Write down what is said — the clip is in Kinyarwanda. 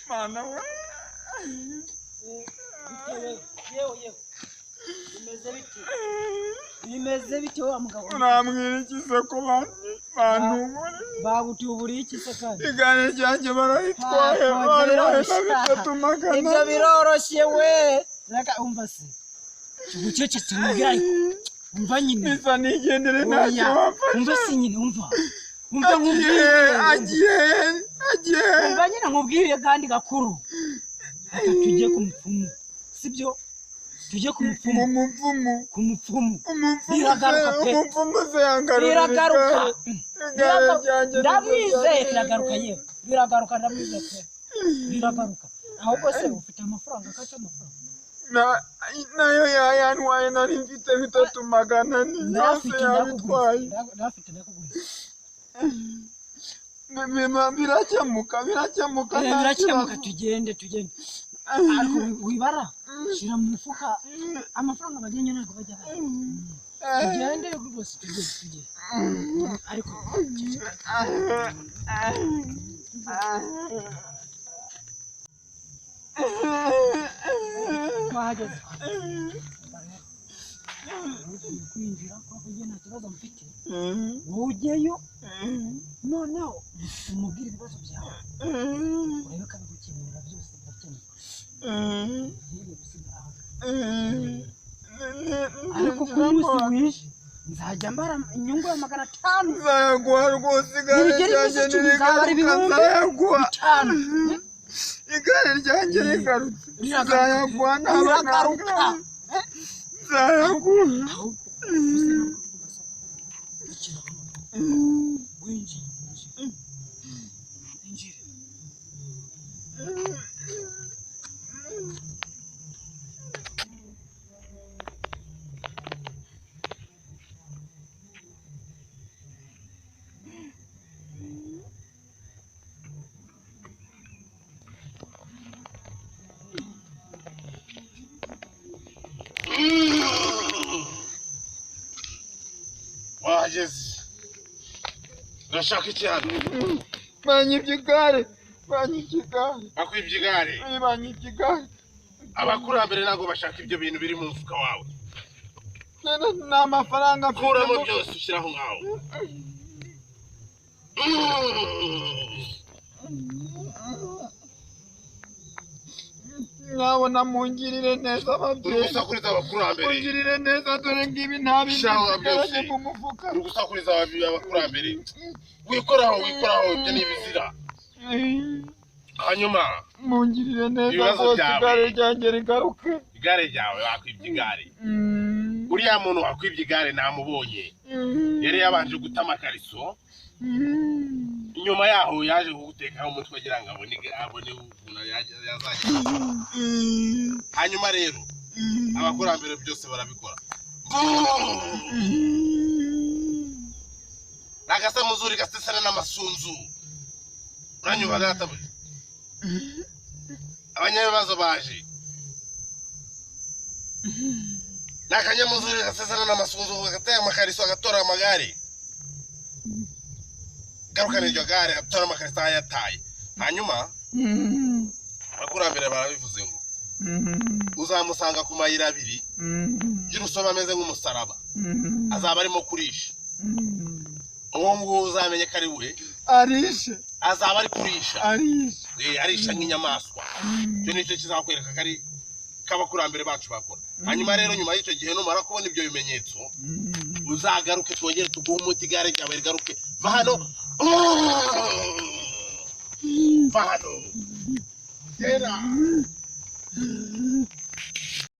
mana we yewe bimeze bite wa mugabo unambwira iki se ko bantumure bagutuburiye iki se kandi igare ryanjye barayitwaye bari bitatu magana ibyo biroroshye we reka umva se ubucecetse mubyaye umva nyine bisa nigendere ntacyo wamfasha umva se nyine umva agiye umva nyine nkubwire kandi gakuru reka tujye ku mupfumu sibyo tujye ku mupfumu biragaruka pe umupfumu se yangaruka biragaruka ndamwizeye biragaruka yewe biragaruka ndamwizeye pe biragaruka ahubwo se ufite amafaranga akaca amafaranga nayo yayantwaye nari mfite bitatu magana yose yabitwaye birakemuka tugende ariko wibara shira mu mufuka amafaranga bagenya nako bajya tugende rwose tugende ariko bahageze kwinjira ko kugena kibazo mfite wogeyo noneho umubwire ibibazo byawe urebe ko bigukemura byose birakemuka ariko kuri munsi wishe nzajya mbara inyungu ya 500 nzayaguha rwose igare ryanjye nzayaguha igare ryanjye rigarutse nzayaguha ntabagaruka nzayaguha wageze urashaka iki hano banyibye igare bakwibye igare abakurambere ntabwo bashaka ibyo bintu biri mu mufuka wawe ni amafaranga kuramo byose ushyiraho ngaho nkabona mungirire neza ababyeyi uri gusakuriza abakurambere mungirire neza dore ngibi nta bintu bisigaye mu mufuka uri gusakuriza abakurambere wikoraho ibyo ni ibizira hanyuma mungirire neza rwose igare ryanjye rigaruke igare ryawe wakwibye igare uriya muntu wakwibye igare namubonye yari yabanje gutama akariso nyuma yaho yaje kugutekaho umutwe agira ngo abone ukuntu yazajya hanyuma rero abakurambere byose barabikora n'agasamuzuri gasesana n'amasunzu uranyuba gatabuye abanyabibazo baje n'akanyamuzuri gasesana n'amasunzu gateye amakariso agatora amagare garukana iryo gare atora amakarita yataye hanyuma abakurambere barabivuze ngo uzamusanga ku mayira abiri y'urusobe ameze nk'umusaraba azaba arimo kurisha uwo nguwo uzamenye ko ari we azaba ari kurisha arisha nk'inyamaswa icyo nicyo kizakwereka ko ari k'abakurambere bacu bakora hanyuma rero nyuma y'icyo gihe numara kubona ibyo bimenyetso uzagaruke twongere tuguhe umuti igare ryawe rigaruke va hano Vado. Era.